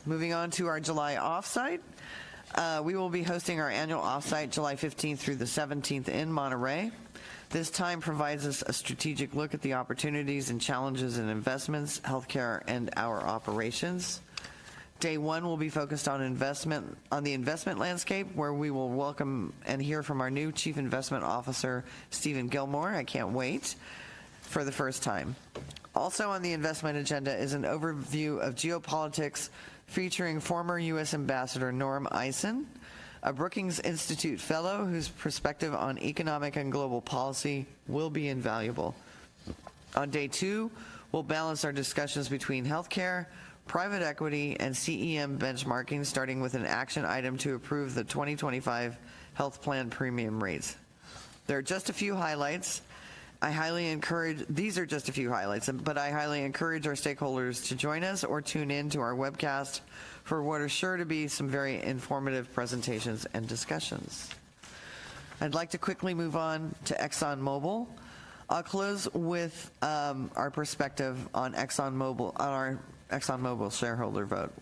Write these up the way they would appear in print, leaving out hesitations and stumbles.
Moving on to our July offsite. We will be hosting our annual offsite July 15th through the 17th in Monterey. This time provides us a strategic look at the opportunities and challenges in investments, healthcare, and our operations. Day one will be focused on the investment landscape, where we will welcome and hear from our new Chief Investment Officer, Stephen Gilmore. I can't wait, for the first time. Also on the investment agenda is an overview of geopolitics featuring former U.S. Ambassador Norm Eisen, a Brookings Institute fellow whose perspective on economic and global policy will be invaluable. On day two, we'll balance our discussions between healthcare, private equity, and CEM benchmarking, starting with an action item to approve the 2025 health plan premium rates. There are just a few highlights. These are just a few highlights, but I highly encourage our stakeholders to join us or tune in to our webcast for what are sure to be some very informative presentations and discussions. I'd like to quickly move on to ExxonMobil. I'll close with our perspective on our ExxonMobil shareholder vote.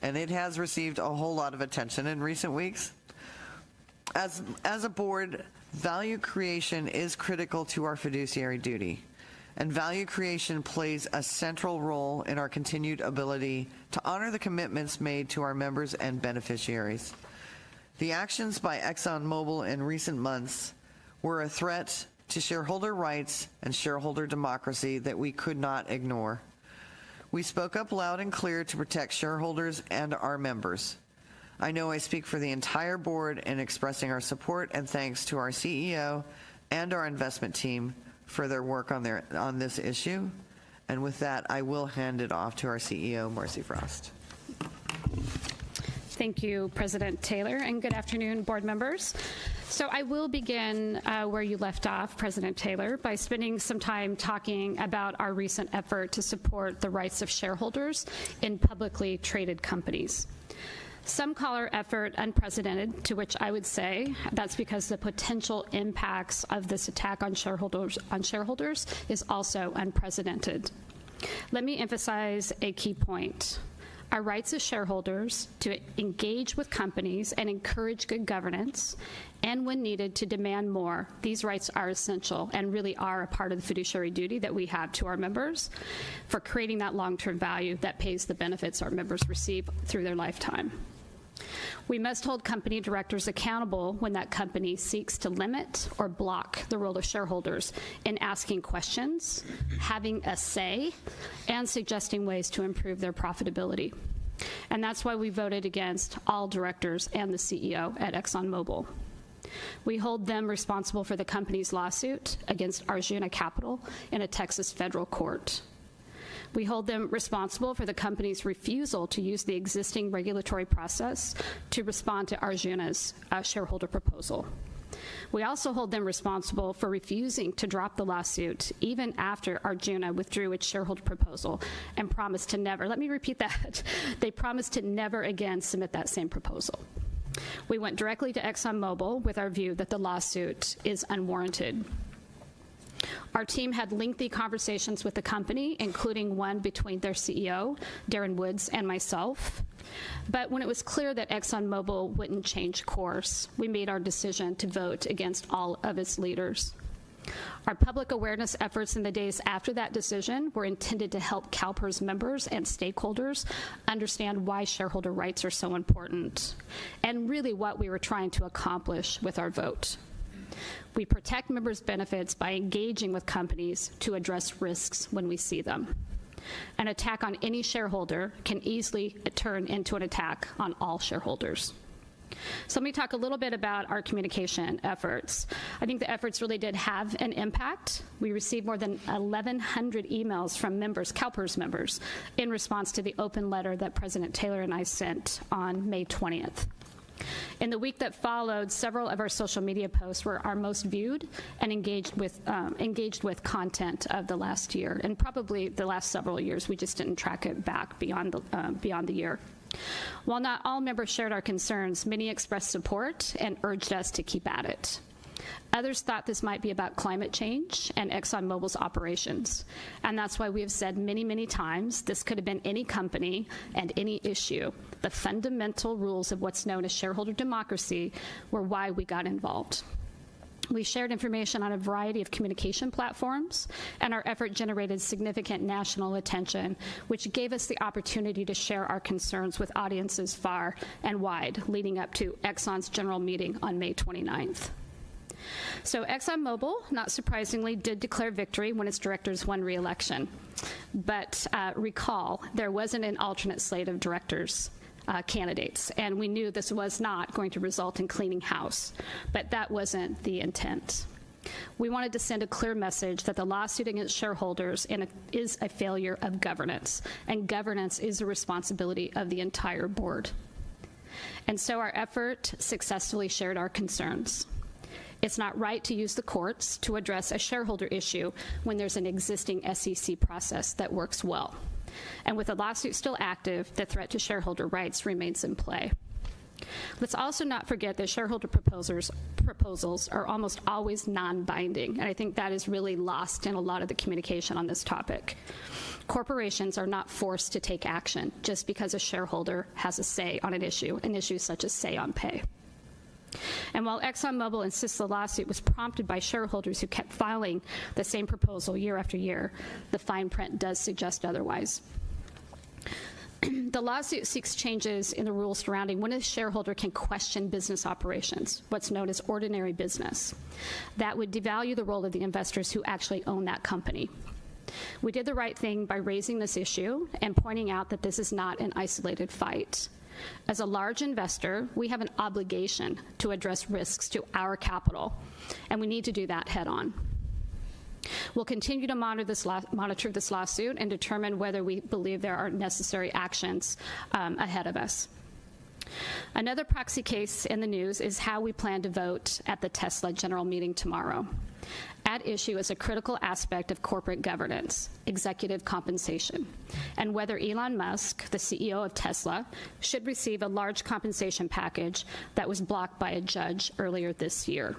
And it has received a whole lot of attention in recent weeks. As a board, value creation is critical to our fiduciary duty, and value creation plays a central role in our continued ability to honor the commitments made to our members and beneficiaries. The actions by ExxonMobil in recent months were a threat to shareholder rights and shareholder democracy that we could not ignore. We spoke up loud and clear to protect shareholders and our members. I know I speak for the entire board in expressing our support and thanks to our CEO and our investment team for their work on this issue. And with that, I will hand it off to our CEO, Marcy Frost. Thank you, President Taylor, and good afternoon, board members. So I will begin where you left off, President Taylor, by spending some time talking about our recent effort to support the rights of shareholders in publicly traded companies. Some call our effort unprecedented, to which I would say that's because the potential impacts of this attack on shareholders is also unprecedented. Let me emphasize a key point. Our rights as shareholders to engage with companies and encourage good governance, and when needed, to demand more. These rights are essential and really are a part of the fiduciary duty that we have to our members for creating that long-term value that pays the benefits our members receive through their lifetime. We must hold company directors accountable when that company seeks to limit or block the role of shareholders in asking questions, having a say, and suggesting ways to improve their profitability. And that's why we voted against all directors and the CEO at ExxonMobil. We hold them responsible for the company's lawsuit against Arjuna Capital in a Texas federal court. We hold them responsible for the company's refusal to use the existing regulatory process to respond to Arjuna's shareholder proposal. We also hold them responsible for refusing to drop the lawsuit even after Arjuna withdrew its shareholder proposal and promised to never, let me repeat that, they promised to never again submit that same proposal. We went directly to ExxonMobil with our view that the lawsuit is unwarranted. Our team had lengthy conversations with the company, including one between their CEO, Darren Woods, and myself. But when it was clear that ExxonMobil wouldn't change course, we made our decision to vote against all of its leaders. Our public awareness efforts in the days after that decision were intended to help CalPERS members and stakeholders understand why shareholder rights are so important, and really what we were trying to accomplish with our vote. We protect members' benefits by engaging with companies to address risks when we see them. An attack on any shareholder can easily turn into an attack on all shareholders. So let me talk a little bit about our communication efforts. I think the efforts really did have an impact. We received more than 1,100 emails from members, CalPERS members, in response to the open letter that President Taylor and I sent on May 20th. In the week that followed, several of our social media posts were our most viewed and engaged with content of the last year, and probably the last several years. We just didn't track it back beyond the year. While not all members shared our concerns, many expressed support and urged us to keep at it. Others thought this might be about climate change and ExxonMobil's operations. And that's why we have said many, many times this could have been any company and any issue. The fundamental rules of what's known as shareholder democracy were why we got involved. We shared information on a variety of communication platforms, and our effort generated significant national attention, which gave us the opportunity to share our concerns with audiences far and wide, leading up to Exxon's general meeting on May 29th. So ExxonMobil, not surprisingly, did declare victory when its directors won re-election. But recall, there wasn't an alternate slate of directors candidates, and we knew this was not going to result in cleaning house, but that wasn't the intent. We wanted to send a clear message that the lawsuit against shareholders is a failure of governance, and governance is a responsibility of the entire board. And so our effort successfully shared our concerns. It's not right to use the courts to address a shareholder issue when there's an existing SEC process that works well. And with the lawsuit still active, the threat to shareholder rights remains in play. Let's also not forget that shareholder proposals are almost always non-binding, and I think that is really lost in a lot of the communication on this topic. Corporations are not forced to take action just because a shareholder has a say on an issue such as say on pay. And while ExxonMobil insists the lawsuit was prompted by shareholders who kept filing the same proposal year after year, the fine print does suggest otherwise. The lawsuit seeks changes in the rules surrounding when a shareholder can question business operations, what's known as ordinary business. That would devalue the role of the investors who actually own that company. We did the right thing by raising this issue and pointing out that this is not an isolated fight. As a large investor, we have an obligation to address risks to our capital, and we need to do that head on. We'll continue to monitor this lawsuit and determine whether we believe there are necessary actions ahead of us. Another proxy case in the news is how we plan to vote at the Tesla general meeting tomorrow. At issue is a critical aspect of corporate governance, executive compensation, and whether Elon Musk, the CEO of Tesla, should receive a large compensation package that was blocked by a judge earlier this year.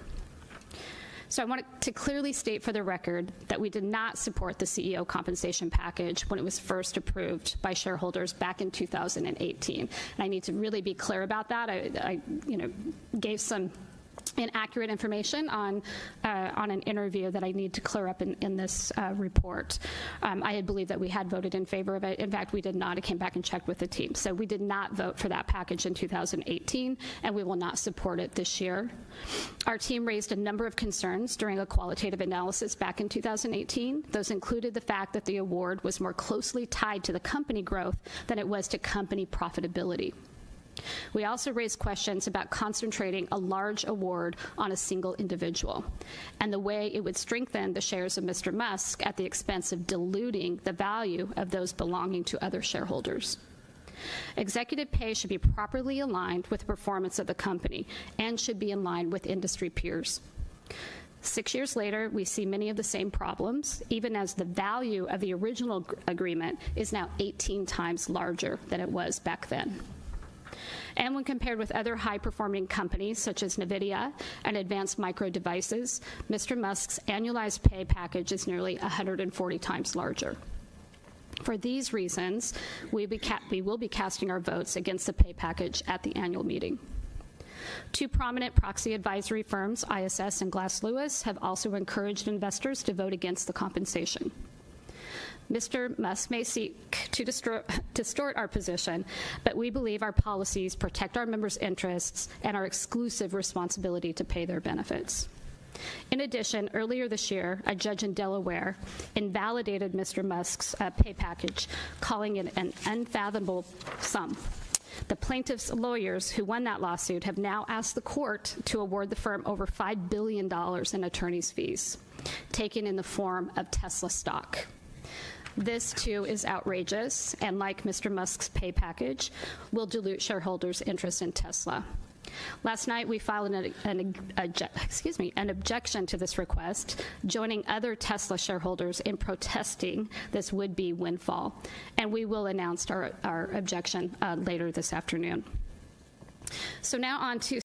So I want to clearly state for the record that we did not support the CEO compensation package when it was first approved by shareholders back in 2018. And I need to really be clear about that. I gave some inaccurate information on an interview that I need to clear up in this report. I had believed that we had voted in favor of it. In fact, we did not. I came back and checked with the team. So we did not vote for that package in 2018, and we will not support it this year. Our team raised a number of concerns during a qualitative analysis back in 2018. Those included the fact that the award was more closely tied to the company growth than it was to company profitability. We also raised questions about concentrating a large award on a single individual and the way it would strengthen the shares of Mr. Musk at the expense of diluting the value of those belonging to other shareholders. Executive pay should be properly aligned with the performance of the company and should be in line with industry peers. 6 years later, we see many of the same problems, even as the value of the original agreement is now 18 times larger than it was back then. And when compared with other high-performing companies such as NVIDIA and Advanced Micro Devices, Mr. Musk's annualized pay package is nearly 140 times larger. For these reasons, we will be casting our votes against the pay package at the annual meeting. Two prominent proxy advisory firms, ISS and Glass Lewis, have also encouraged investors to vote against the compensation. Mr. Musk may seek to distort our position, but we believe our policies protect our members' interests and our exclusive responsibility to pay their benefits. In addition, earlier this year, a judge in Delaware invalidated Mr. Musk's pay package, calling it an unfathomable sum. The plaintiff's lawyers who won that lawsuit have now asked the court to award the firm over $5 billion in attorney's fees, taken in the form of Tesla stock. This, too, is outrageous, and like Mr. Musk's pay package, will dilute shareholders' interest in Tesla. Last night, we filed an objection to this request, joining other Tesla shareholders in protesting this would-be windfall, and we will announce our objection later this afternoon. So now on to